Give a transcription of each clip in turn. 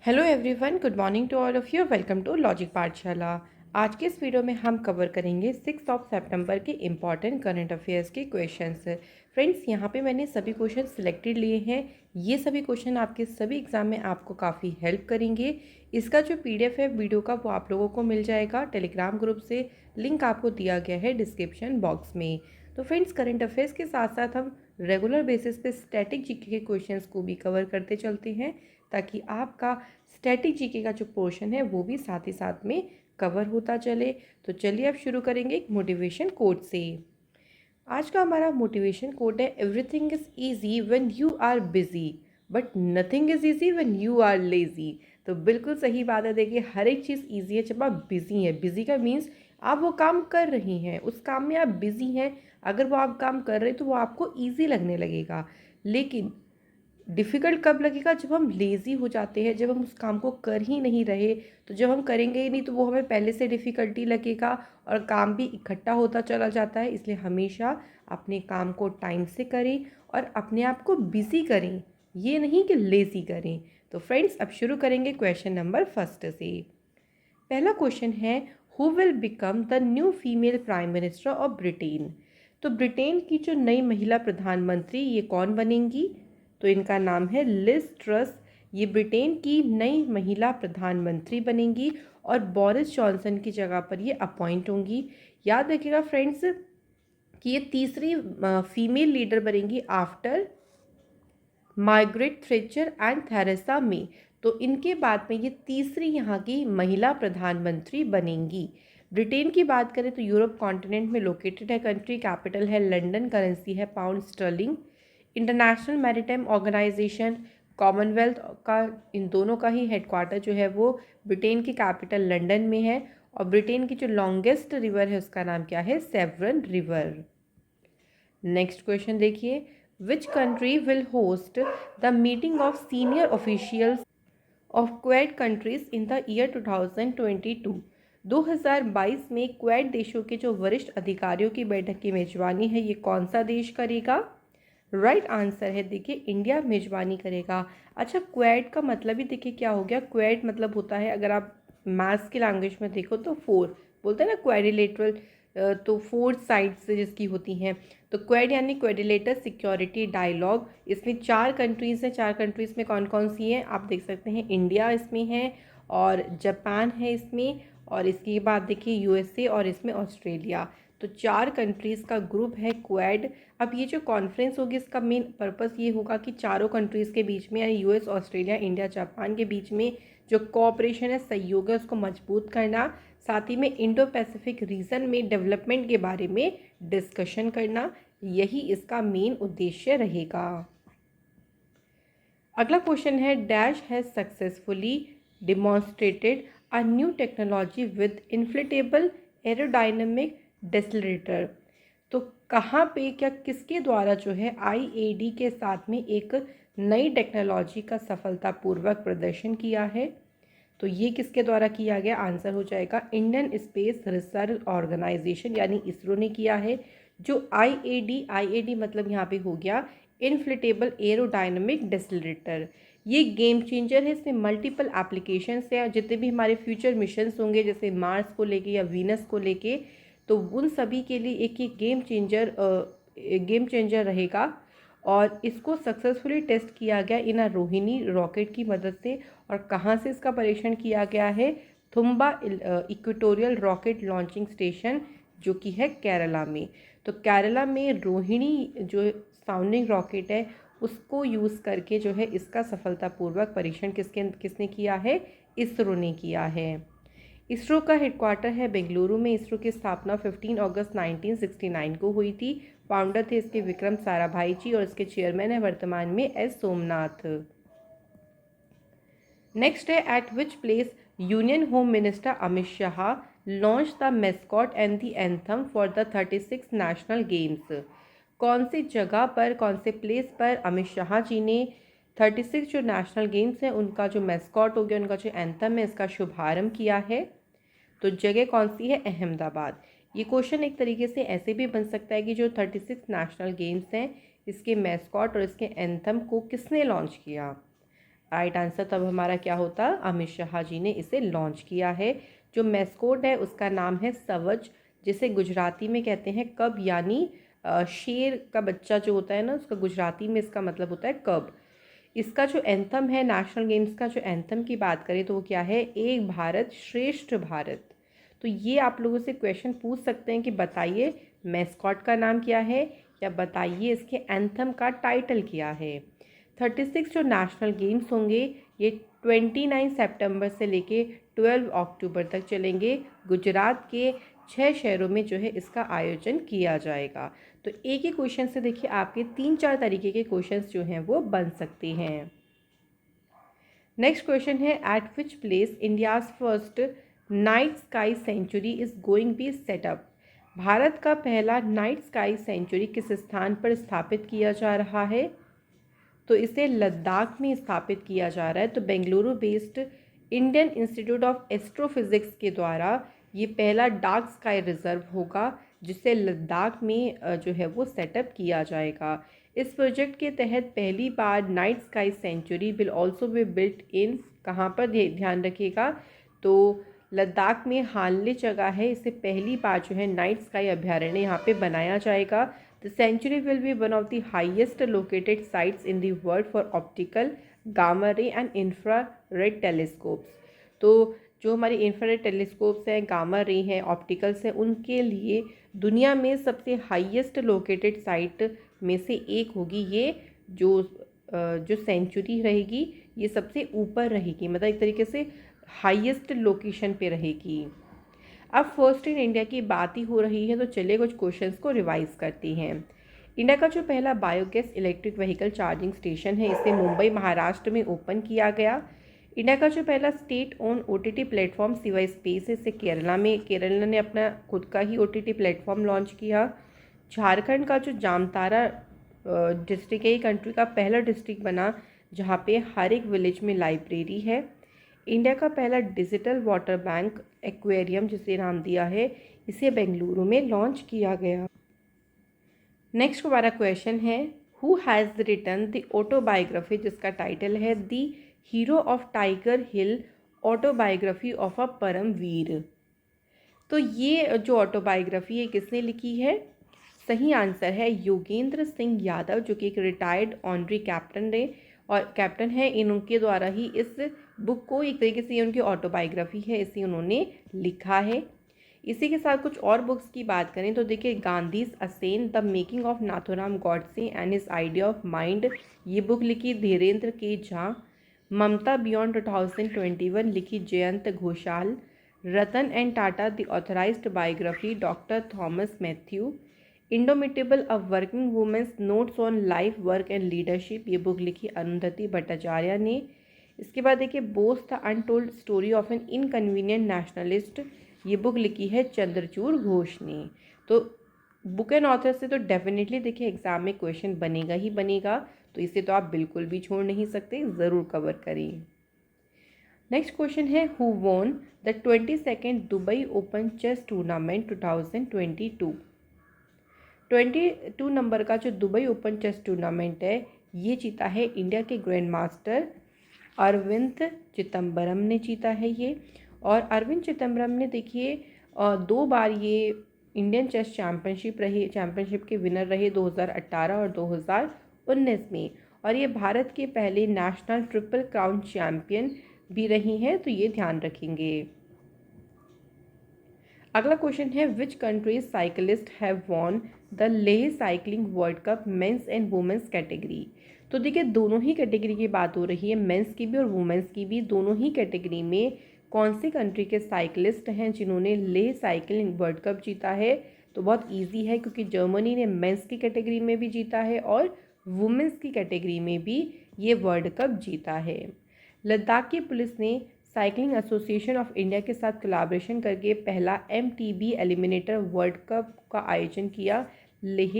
Hello everyone, good morning to all of you. Welcome to Logic Pathshala. आज के इस video में हम कवर करेंगे 6 सितंबर के इम्पॉर्टेंट करंट अफेयर्स के क्वेश्चंस। फ्रेंड्स, यहाँ पे मैंने सभी क्वेश्चन सिलेक्टेड लिए हैं। ये सभी क्वेश्चन आपके सभी एग्जाम में आपको काफ़ी हेल्प करेंगे। इसका जो पीडीएफ है वीडियो का वो आप लोगों को मिल जाएगा टेलीग्राम ग्रुप से। लिंक आपको दिया गया है डिस्क्रिप्शन बॉक्स में। तो फ्रेंड्स, करंट अफेयर्स के साथ साथ हम रेगुलर बेसिस पे स्टैटिक जीके के क्वेश्चंस को भी कवर करते चलते हैं, ताकि आपका स्टैटिक जीके का जो पोर्शन है वो भी साथ ही साथ में कवर होता चले। तो चलिए अब शुरू करेंगे एक मोटिवेशन कोट से। आज का हमारा मोटिवेशन कोट है, everything is easy when you are busy but nothing is easy when you are lazy. तो बिल्कुल सही बात है। देखिए, हर एक चीज़ ईजी है जब आप बिज़ी हैं। बिज़ी का मीन्स आप वो काम कर रही हैं, उस काम में आप बिज़ी हैं। अगर वो आप काम कर रहे हैं तो वो आपको ईजी लगने लगेगा। लेकिन डिफ़िकल्ट कब लगेगा? जब हम लेज़ी हो जाते हैं, जब हम उस काम को कर ही नहीं रहे। तो जब हम करेंगे ही नहीं तो वो हमें पहले से डिफ़िकल्टी लगेगा और काम भी इकट्ठा होता चला जाता है। इसलिए हमेशा अपने काम को टाइम से करें और अपने आप को बिज़ी करें, ये नहीं कि लेज़ी करें। तो फ्रेंड्स, अब शुरू करेंगे क्वेश्चन नंबर फर्स्ट से। पहला क्वेश्चन है, who will become the new female prime minister of Britain. तो ब्रिटेन की जो नई महिला प्रधानमंत्री ये कौन बनेंगी? तो इनका नाम है लिज ट्रस। ये ब्रिटेन की नई महिला प्रधानमंत्री बनेंगी और बोरिस जॉनसन की जगह पर ये अपॉइंट होंगी। याद रखिएगा फ्रेंड्स कि ये तीसरी फीमेल लीडर बनेंगी after Margaret Thatcher and Theresa May. तो इनके बाद में ये तीसरी यहाँ की महिला प्रधानमंत्री बनेंगी। ब्रिटेन की बात करें तो यूरोप कॉन्टिनेंट में लोकेटेड है कंट्री, कैपिटल है लंदन, करेंसी है pound sterling. International Maritime Organization, Commonwealth का, इन दोनों का ही हेडक्वार्टर जो है वो ब्रिटेन की कैपिटल लंदन में है। और ब्रिटेन की जो लॉन्गेस्ट रिवर है उसका नाम क्या है? सेवरन रिवर। नेक्स्ट क्वेश्चन देखिए, which country will host the meeting of senior officials of Quad countries in the year 2022। 2022 में क्वेड देशों के जो वरिष्ठ अधिकारियों की बैठक की मेजबानी है ये कौन सा देश करेगा? राइट आंसर है, देखिए, इंडिया मेजबानी करेगा। अच्छा, क्वेड का मतलब ही देखिए क्या हो गया। क्वेड मतलब होता है, अगर आप मैथ्स की लैंग्वेज में देखो तो फोर बोलते हैं ना, क्वेडिलेटरल। तो फोर साइड्स जिसकी होती हैं। तो क्वेड यानी क्वेडिलेटर सिक्योरिटी डायलॉग। इसमें 4 कंट्रीज़ हैं। 4 कंट्रीज़ में कौन कौन सी हैं आप देख सकते हैं। इंडिया इसमें है और जापान है इसमें, और इसके बाद देखिए यूएसए और इसमें ऑस्ट्रेलिया। तो 4 कंट्रीज़ का ग्रुप है क्वेड। अब ये जो कॉन्फ्रेंस होगी इसका मेन पर्पस ये होगा कि चारों कंट्रीज़ के बीच में, यानी यूएस, ऑस्ट्रेलिया, इंडिया, जापान के बीच में जो कोऑपरेशन है, सहयोग है, उसको मजबूत करना। साथ ही में इंडो पैसिफिक रीजन में डेवलपमेंट के बारे में डिस्कशन करना, यही इसका मेन उद्देश्य रहेगा। अगला क्वेश्चन है, dash has successfully demonstrated a new technology with inflatable aerodynamic decelerator. तो कहाँ पे, क्या किसके द्वारा जो है आईएडी के साथ में एक नई टेक्नोलॉजी का सफलतापूर्वक प्रदर्शन किया है? तो ये किसके द्वारा किया गया? आंसर हो जाएगा इंडियन स्पेस रिसर्च ऑर्गेनाइजेशन यानी इसरो ने किया है। जो आईएडी मतलब यहाँ पे हो गया इनफ्लेटेबल एरोडायनेमिक डेसलेटर। ये गेम चेंजर है। इसमें मल्टीपल एप्लीकेशंस हैं। जितने भी हमारे फ्यूचर मिशंस होंगे, जैसे मार्स को लेके या वीनस को लेके, तो उन सभी के लिए एक ही गेम चेंजर रहेगा। और इसको सक्सेसफुली टेस्ट किया गया इन रोहिणी रॉकेट की मदद से। और कहाँ से इसका परीक्षण किया गया है? Thumba equatorial rocket launching station, जो कि है केरला में। तो केरला में रोहिणी जो साउंडिंग रॉकेट है उसको यूज़ करके जो है इसका सफलतापूर्वक परीक्षण किसने किया है? इसरो ने किया है। इसरो का हेडक्वार्टर है बेंगलुरु में। इसरो की स्थापना 15 अगस्त 1969 को हुई थी। फाउंडर थे इसके विक्रम साराभाई जी और इसके चेयरमैन है वर्तमान में एस सोमनाथ। नेक्स्ट है, at which place union home minister Amit Shah launch the mascot and the anthem for the 36 national games. कौन सी जगह पर, कौन से प्लेस पर अमित शाह जी ने 36 जो नेशनल गेम्स हैं उनका जो मेस्कॉट हो गया, उनका जो एंथम है, इसका शुभारंभ किया है? तो जगह कौन सी है? अहमदाबाद। ये क्वेश्चन एक तरीके से ऐसे भी बन सकता है कि जो 36 नेशनल गेम्स हैं इसके मैस्कॉट और इसके एंथम को किसने लॉन्च किया? राइट आंसर तब हमारा क्या होता, अमित शाह जी ने इसे लॉन्च किया है। जो मैस्कोट है उसका नाम है सवज, जिसे गुजराती में कहते हैं कब, यानी शेर का बच्चा जो होता है ना, उसका गुजराती में इसका मतलब होता है कब। इसका जो एंथम है, नेशनल गेम्स का जो एंथम की बात करें तो वो क्या है, एक भारत श्रेष्ठ भारत। तो ये आप लोगों से क्वेश्चन पूछ सकते हैं कि बताइए मैस्कॉट का नाम क्या है, या बताइए इसके एंथम का टाइटल क्या है। 36 जो नेशनल गेम्स होंगे ये 29 सितंबर से लेके 12 अक्टूबर तक चलेंगे। गुजरात के 6 शहरों में जो है इसका आयोजन किया जाएगा। तो एक ही क्वेश्चन से देखिए आपके 3-4 तरीके के क्वेश्चंस जो हैं वो बन सकते हैं। नेक्स्ट क्वेश्चन है, at which place India's first night sky sanctuary is going be setup. Bharat का पहला नाइट स्काई सेंचुरी किस स्थान पर स्थापित किया जा रहा है। तो इसे लद्दाख में स्थापित किया जा रहा है। तो Bengaluru based Indian institute of astrophysics के द्वारा ये पहला डार्क स्काई रिजर्व होगा, जिसे लद्दाख में जो है वो सेटअप किया जाएगा। इस प्रोजेक्ट के तहत पहली बार night sky sanctuary will also be built in, कहाँ पर ध्यान रखिएगा, तो लद्दाख में हानले जगह है, इसे पहली बार जो है नाइट स्काई अभ्यारण्य यहाँ पे बनाया जाएगा। The sanctuary will be one of the highest located sites in the world for optical, gamma ray and infrared telescopes. तो जो हमारे इंफ्रारेड टेलीस्कोप्स हैं, गामा रे हैं, ऑप्टिकल्स हैं, उनके लिए दुनिया में सबसे हाईएस्ट लोकेटेड साइट में से एक होगी ये। जो सेंचुरी रहेगी ये सबसे ऊपर रहेगी, मतलब एक तरीके से हाईएस्ट लोकेशन पे रहेगी। अब फर्स्ट इन इंडिया की बात ही हो रही है तो चलिए कुछ क्वेश्चंस को रिवाइज करती हैं। इंडिया का जो पहला biogas electric vehicle charging station है इसे मुंबई महाराष्ट्र में ओपन किया गया। इंडिया का जो पहला स्टेट ओन ओटीटी प्लेटफॉर्म सिवाय स्पेस है इसे केरला ने अपना खुद का ही ओटीटी प्लेटफॉर्म लॉन्च किया। झारखंड का जो जामतारा डिस्ट्रिक्ट है ये कंट्री का पहला डिस्ट्रिक्ट बना जहाँ पे हर एक विलेज में लाइब्रेरी है। इंडिया का पहला डिजिटल वाटर बैंक एक्वेरियम, जिसे नाम दिया है, इसे बेंगलुरु में लॉन्च किया गया। नेक्स्ट हमारा क्वेश्चन है, who has written the autobiography, जिसका टाइटल है the hero of Tiger Hill autobiography of a Paramvir. तो ये जो ऑटोबायोग्राफी है किसने लिखी है। सही आंसर है योगेंद्र सिंह यादव, जो कि एक रिटायर्ड ऑनरी कैप्टन है। इनके द्वारा ही इस बुक को, एक तरीके से ये उनकी ऑटोबायोग्राफी है, इसे उन्होंने लिखा है। इसी के साथ कुछ और बुक्स की बात करें तो देखिए, Gandhi's assassin, the making of Nathuram Godse and his idea of mind, ये बुक लिखी धीरेन्द्र के झा। ममता बियॉन्ड 2021 लिखी Jayanta Ghoshal. Ratan and Tata the authorised biography doctor Thomas Matthew. Indomitable a working women's notes on life work and leadership, ये बुक लिखी अरुंधति भट्टाचार्य ने। इसके बाद देखिए, Bose the untold story of an inconvenient nationalist, ये बुक लिखी है चंद्रचूड़ घोष ने। तो बुक एंड ऑथर से तो डेफिनेटली देखिए एग्जाम में क्वेश्चन बनेगा ही बनेगा, तो इसे तो आप बिल्कुल भी छोड़ नहीं सकते, ज़रूर कवर करिए। नेक्स्ट क्वेश्चन है, who won the 22nd Dubai Open chess tournament 2022। 22 नंबर का जो दुबई ओपन चेस टूर्नामेंट है ये जीता है इंडिया के ग्रैंड मास्टर अरविंद चिदम्बरम ने जीता है ये। और अरविंद चिदम्बरम ने देखिए 2 बार ये इंडियन चेस चैम्पियनशिप के विनर रहे 2018 और 2019 में, और ये भारत के पहले नेशनल ट्रिपल क्राउन चैम्पियन भी रही हैं, तो ये ध्यान रखेंगे। अगला क्वेश्चन है, which countries cyclist have won the Leh cycling world cup men's and women's category. तो देखिए दोनों ही कैटेगरी की बात हो रही है, मेंस की भी और वुमेंस की भी। दोनों ही कैटेगरी में कौन सी कंट्री के साइकिलिस्ट हैं जिन्होंने लेह साइकिलिंग वर्ल्ड कप जीता है। तो बहुत ईजी है, क्योंकि जर्मनी ने मेंस की कैटेगरी में भी जीता है और वुमेंस की कैटेगरी में भी ये वर्ल्ड कप जीता है। लद्दाख की पुलिस ने साइकिलिंग एसोसिएशन ऑफ इंडिया के साथ कोलैबोरेशन करके पहला MTB एलिमिनेटर वर्ल्ड कप का आयोजन किया। लेह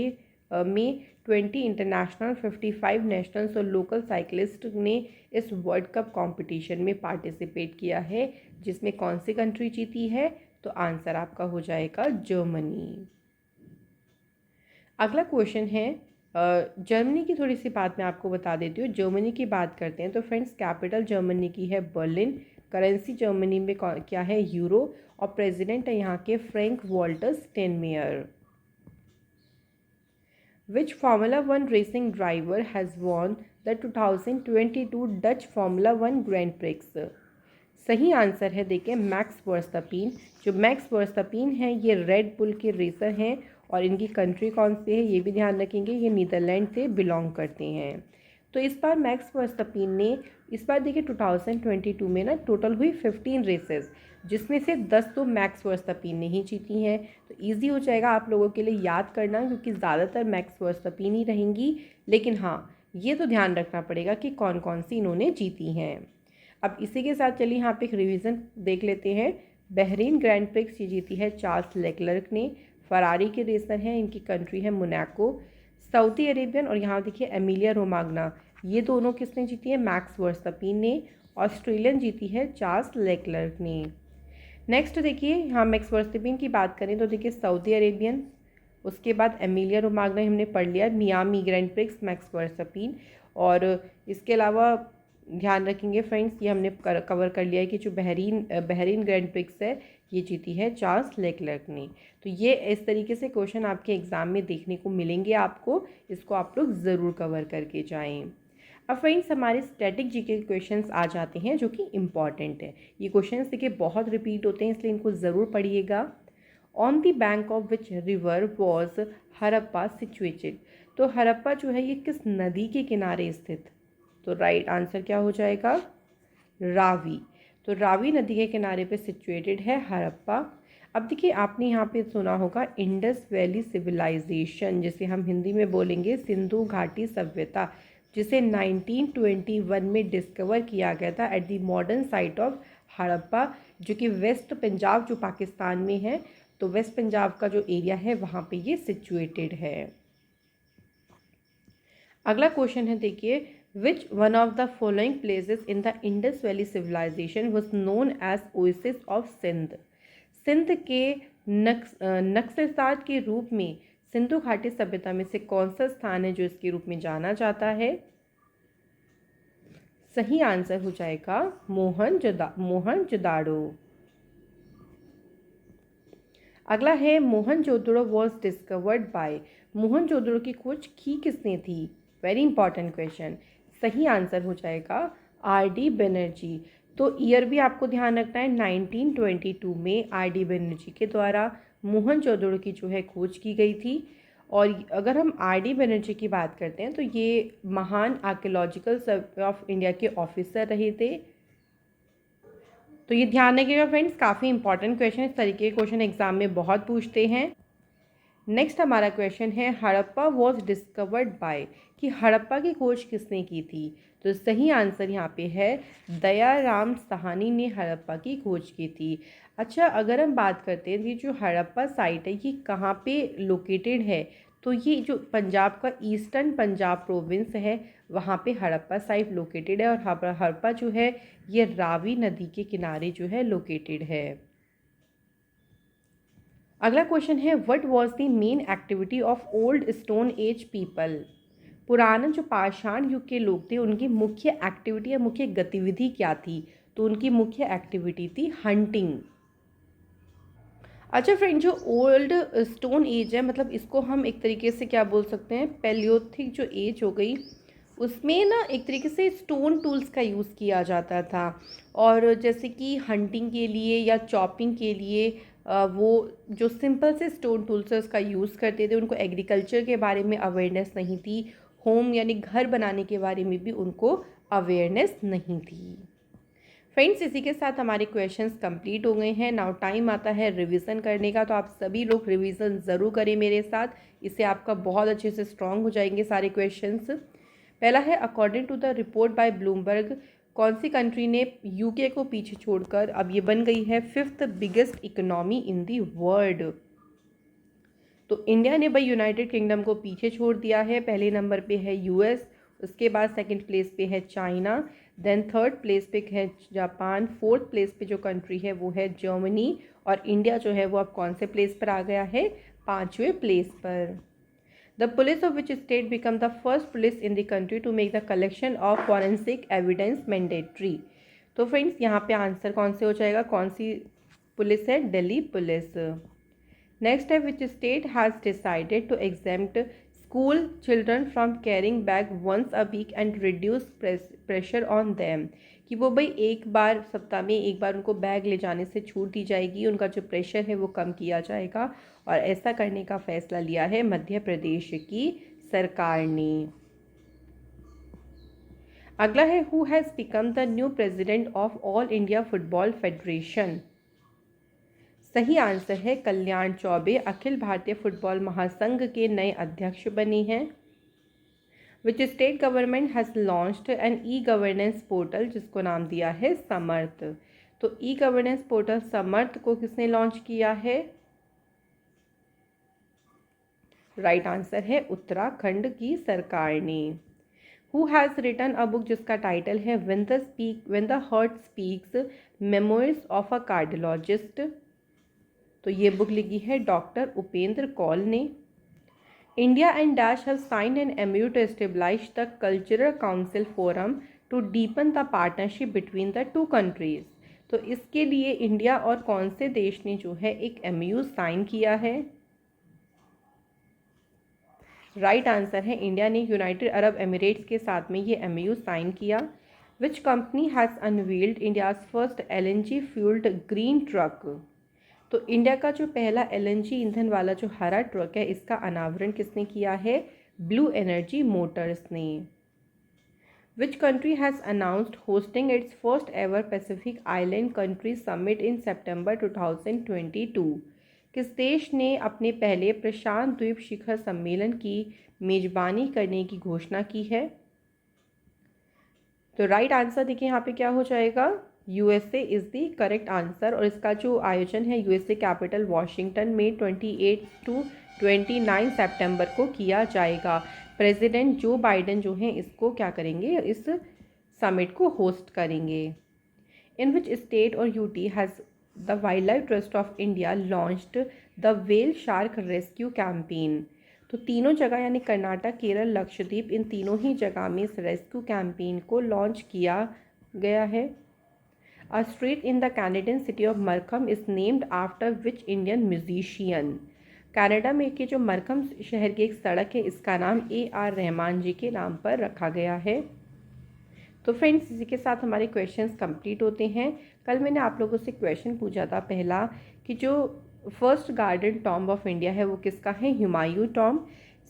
में 20 इंटरनेशनल, 55 नेशनल्स और लोकल साइकिलिस्ट ने इस वर्ल्ड कप कंपटीशन में पार्टिसिपेट किया है, जिसमें कौन सी कंट्री जीती है। तो आंसर आपका हो जाएगा जर्मनी। अगला क्वेश्चन है, जर्मनी की थोड़ी सी बात मैं आपको बता देती हूँ। जर्मनी की बात करते हैं तो फ्रेंड्स कैपिटल जर्मनी की है बर्लिन, करेंसी जर्मनी में क्या है यूरो, और प्रेसिडेंट है यहाँ के Frank Walter Steinmeier. Which formula one racing driver has won the 2022 Dutch formula one grand prix? सही आंसर है देखिए मैक्स वर्स्टैपिन। जो मैक्स वर्स्टैपिन हैं ये रेड बुल के रेसर हैं, और इनकी कंट्री कौन सी है ये भी ध्यान रखेंगे, ये नीदरलैंड से बिलोंग करते हैं। तो इस बार मैक्स वर्स्टैपिन ने इस बार देखिए 2022 में ना टोटल हुई 15 रेसेस, जिसमें से 10 तो मैक्स वर्स्टैपिन ने ही जीती हैं। तो ईजी हो जाएगा आप लोगों के लिए याद करना, क्योंकि ज़्यादातर मैक्स वर्स्टैपिन ही रहेंगी। लेकिन हाँ, ये तो ध्यान रखना पड़ेगा कि कौन कौन सी इन्होंने जीती हैं। अब इसी के साथ चलिए यहाँ पे एक रिवीजन देख लेते हैं। बहरीन ग्रैंड प्रिक्स ये जीती है चार्ल्स लेक्लर्क ने। फरारी के रेसर हैं, इनकी कंट्री है मोनाको। सऊदी अरेबियन और यहाँ देखिए एमिलिया रोमाग्ना, ये दोनों किसने जीती है? मैक्स वर्स्टैपिन ने। ऑस्ट्रेलियन जीती है चार्ल्स लेक्लर्क ने। नेक्स्ट देखिए यहाँ मैक्स वर्स्टैपिन की बात करें तो देखिए सऊदी अरेबियन, उसके बाद एमिलिया रोमाग्ना हमने पढ़ लिया, मियामी ग्रैंड प्रिक्स मैक्स वर्स्टैपिन। और इसके अलावा ध्यान रखेंगे फ्रेंड्स, ये हमने कवर कर लिया है कि जो बहरीन ग्रैंड प्रिक्स है ये जीती है चार्ल्स लेक्लर्क ने। तो ये इस तरीके से क्वेश्चन आपके एग्ज़ाम में देखने को मिलेंगे आपको, इसको आप लोग ज़रूर कवर करके जाएं। अब फ्रेंड्स हमारे स्टैटिक जीके के क्वेश्चंस आ जाते हैं जो कि इम्पॉर्टेंट है। ये क्वेश्चंस देखिए बहुत रिपीट होते हैं, इसलिए इनको ज़रूर पढ़िएगा। On the bank of which river was Harappa situated? तो हड़प्पा जो है ये किस नदी के किनारे स्थित? तो राइट आंसर क्या हो जाएगा? रावी। तो रावी नदी के किनारे पे सिचुएटेड है हड़प्पा। अब देखिए आपने यहाँ पे सुना होगा इंडस वैली सिविलाइजेशन, जिसे हम हिंदी में बोलेंगे सिंधु घाटी सभ्यता, जिसे 1921 में डिस्कवर किया गया था at the modern site of Harappa, जो कि वेस्ट पंजाब जो पाकिस्तान में है, तो वेस्ट पंजाब का जो एरिया है वहाँ पे ये सिचुएटेड है। अगला क्वेश्चन है देखिए, which one of the following places in the Indus valley civilisation was known as oasis of Sindh? Sindh के नक्सलसात के रूप में सिंधु घाटी सभ्यता में से कौन सा स्थान है जो इसके रूप में जाना जाता है? सही आंसर हो जाएगा मोहनजोदाड़ो। अगला है Mohenjodaro was discovered by. Mohenjodaro की खोज की किसने थी? Very important question. सही आंसर हो जाएगा आर.डी. बनर्जी। तो ईयर भी आपको ध्यान रखना है, 1922 में आर.डी. बनर्जी के द्वारा मोहनजोदड़ो की जो है खोज की गई थी। और अगर हम आर.डी. बनर्जी की बात करते हैं तो ये महान आर्कियोलॉजिकल सर्वे ऑफ इंडिया के ऑफिसर रहे थे। तो ये ध्यान रखिएगा फ्रेंड्स, काफ़ी इंपॉर्टेंट क्वेश्चन, इस तरीके के क्वेश्चन एग्जाम में बहुत पूछते हैं। नेक्स्ट हमारा क्वेश्चन है हड़प्पा वॉज डिस्कवर्ड बाय, कि हड़प्पा की खोज किसने की थी? तो सही आंसर यहाँ पे है दयाराम साहनी ने हड़प्पा की खोज की थी। अच्छा, अगर हम बात करते हैं कि जो हड़प्पा साइट है ये कहाँ पे लोकेटेड है, तो ये जो पंजाब का ईस्टर्न पंजाब प्रोविंस है वहाँ पे हड़प्पा साइट लोकेटेड है, और हड़प्पा जो है ये रावी नदी के किनारे जो है लोकेटेड है। अगला क्वेश्चन है what was the main activity of old stone age people? पुराने जो पाषाण युग के लोग थे उनकी मुख्य एक्टिविटी या मुख्य गतिविधि क्या थी? तो उनकी मुख्य एक्टिविटी थी हंटिंग। अच्छा फ्रेंड, जो ओल्ड स्टोन एज है मतलब इसको हम एक तरीके से क्या बोल सकते हैं, पैलियोथिक जो एज हो गई, उसमें ना एक तरीके से स्टोन टूल्स का यूज़ किया जाता था। और जैसे कि हंटिंग के लिए या चॉपिंग के लिए वो जो सिंपल से स्टोन टूल्स है उसका यूज़ करते थे। उनको एग्रीकल्चर के बारे में अवेयरनेस नहीं थी, होम यानी घर बनाने के बारे में भी उनको अवेयरनेस नहीं थी। फ्रेंड्स, इसी के साथ हमारे क्वेश्चंस कंप्लीट हो गए हैं। नाउ टाइम आता है रिवीजन करने का, तो आप सभी लोग रिवीजन ज़रूर करें मेरे साथ, इससे आपका बहुत अच्छे से स्ट्रॉन्ग हो जाएंगे सारे क्वेश्चंस। पहला है according to the report by Bloomberg, कौन सी कंट्री ने यूके को पीछे छोड़कर अब ये बन गई है 5th biggest economy in the world? तो इंडिया ने भाई यूनाइटेड किंगडम को पीछे छोड़ दिया है। पहले नंबर पे है यूएस, उसके बाद सेकंड प्लेस पे है चाइना, देन थर्ड प्लेस पे है जापान, फोर्थ प्लेस पे जो कंट्री है वो है जर्मनी, और इंडिया जो है वो अब कौन से प्लेस पर आ गया है? 5वें प्लेस पर। The police of which state become the first police in the country to make the collection of forensic evidence mandatory. तो फ्रेंड्स यहाँ पे आंसर कौन से हो जाएगा, कौन सी पुलिस है, दिल्ली पुलिस। नेक्स्ट है which state has decided to exempt school children from carrying bag once a week and reduce pressure on them, कि वो भाई एक बार सप्ताह में एक बार उनको बैग ले जाने से छूट दी जाएगी, उनका जो प्रेशर है वो कम किया जाएगा, और ऐसा करने का फैसला लिया है मध्य प्रदेश की सरकार ने। अगला है who has become the new president of all India football federation. सही आंसर है कल्याण चौबे अखिल भारतीय फुटबॉल महासंघ के नए अध्यक्ष बने हैं। Which state government has launched an e governance portal, जिसको नाम दिया है समर्थ। तो ई गवर्नेंस पोर्टल समर्थ को किसने लॉन्च किया है, राइट आंसर है उत्तराखंड की सरकार ने। Who has written a book जिसका टाइटल है when the heart speaks memoirs of a cardiologist. तो ये बुक लिखी है डॉक्टर उपेंद्र कौल ने। India and dash have signed an MoU to establish the cultural council forum to deepen the partnership between the two countries. तो इसके लिए India और कौन से देश ने जो है एक एमयू साइन किया है, राइट आंसर है इंडिया ने यूनाइटेड अरब एमिरेट्स के साथ में ये एमयू साइन किया। Which company has unveiled India's first LNG fuelled green truck. तो इंडिया का जो पहला एलएनजी ईंधन वाला जो हरा ट्रक है, इसका अनावरण किसने किया है, ब्लू एनर्जी मोटर्स ने। Which country has announced hosting its first ever Pacific island country summit in September 2022। किस देश ने अपने पहले प्रशांत द्वीप शिखर सम्मेलन की मेजबानी करने की घोषणा की है। तो राइट आंसर देखिए यहाँ पे क्या हो जाएगा, USA is the correct answer. और इसका जो आयोजन है यूएसए कैपिटल वॉशिंगटन में 28 to 29 सितंबर को किया जाएगा। प्रेसिडेंट जो बाइडेन जो हैं इसको क्या करेंगे, इस समिट को होस्ट करेंगे। इन विच स्टेट और UT has the wild life trust of India launched the whale shark rescue campaign. तो तीनों जगह यानी कर्नाटक, केरल, लक्षद्वीप, इन तीनों ही जगह में इस रेस्क्यू कैंपेन को लॉन्च किया गया है। A street in the Canadian city of Markham is named after which Indian musician? Canada में के जो मरखम शहर की एक सड़क है, इसका नाम AR रहमान जी के नाम पर रखा गया है। तो फ्रेंड्स इसी के साथ हमारे क्वेश्चंस कंप्लीट होते हैं। कल मैंने आप लोगों से क्वेश्चन पूछा था पहला कि जो first garden tomb of India है वो किसका है, हुमायूं टॉम्ब।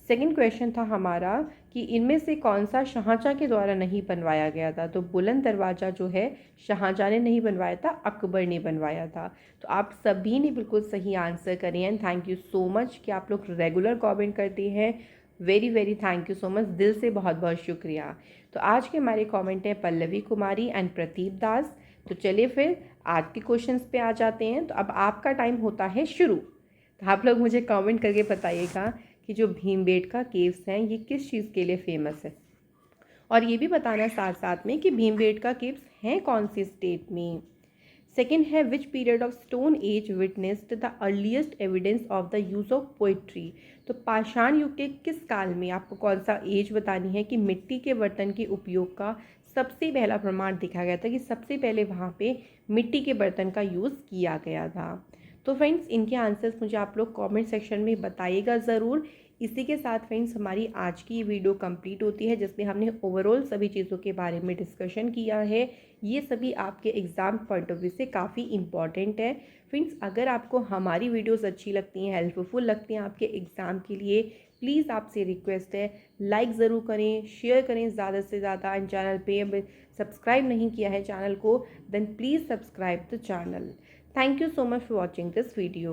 सेकंड क्वेश्चन था हमारा कि इनमें से कौन सा शाहजहाँ के द्वारा नहीं बनवाया गया था। तो बुलंद दरवाज़ा जो है शाहजहाँ ने नहीं बनवाया था, अकबर ने बनवाया था। तो आप सभी ने बिल्कुल सही आंसर करे हैं। थैंक यू सो मच कि आप लोग रेगुलर कमेंट करते हैं। Very very thank you so much, दिल से बहुत बहुत शुक्रिया। तो आज के हमारे कमेंट हैं पल्लवी कुमारी एंड प्रतीप दास। तो चलिए फिर आज के क्वेश्चंस पे आ जाते हैं। तो अब आपका टाइम होता है शुरू। तो आप लोग मुझे कमेंट करके बताइएगा कि जो भीमबेटका केव्स हैं ये किस चीज़ के लिए फेमस है, और ये भी बताना साथ साथ में कि भीमबेटका केव्स हैं कौन सी स्टेट में। सेकेंड है which period of stone age witnessed the earliest evidence of the use of poetry. तो पाषाण युग के किस काल में, आपको कौन सा एज बतानी है कि मिट्टी के बर्तन के उपयोग का सबसे पहला प्रमाण दिखा गया था, कि सबसे पहले वहाँ पे मिट्टी के बर्तन का यूज़ किया गया था। तो फ्रेंड्स इनके आंसर्स मुझे आप लोग कमेंट सेक्शन में बताइएगा ज़रूर। इसी के साथ फ्रेंड्स हमारी आज की वीडियो कंप्लीट होती है, जिसमें हमने ओवरऑल सभी चीज़ों के बारे में डिस्कशन किया है। ये सभी आपके एग्ज़ाम पॉइंट ऑफ व्यू से काफ़ी इंपॉर्टेंट है। फ्रेंड्स अगर आपको हमारी वीडियोस अच्छी लगती हैं, हेल्पफुल लगती हैं आपके एग्ज़ाम के लिए, प्लीज़ आपसे रिक्वेस्ट है लाइक ज़रूर करें, शेयर करें ज़्यादा से ज़्यादा। एंड चैनल पे सब्सक्राइब नहीं किया है चैनल को, then please subscribe the channel. Thank you so much for watching this video.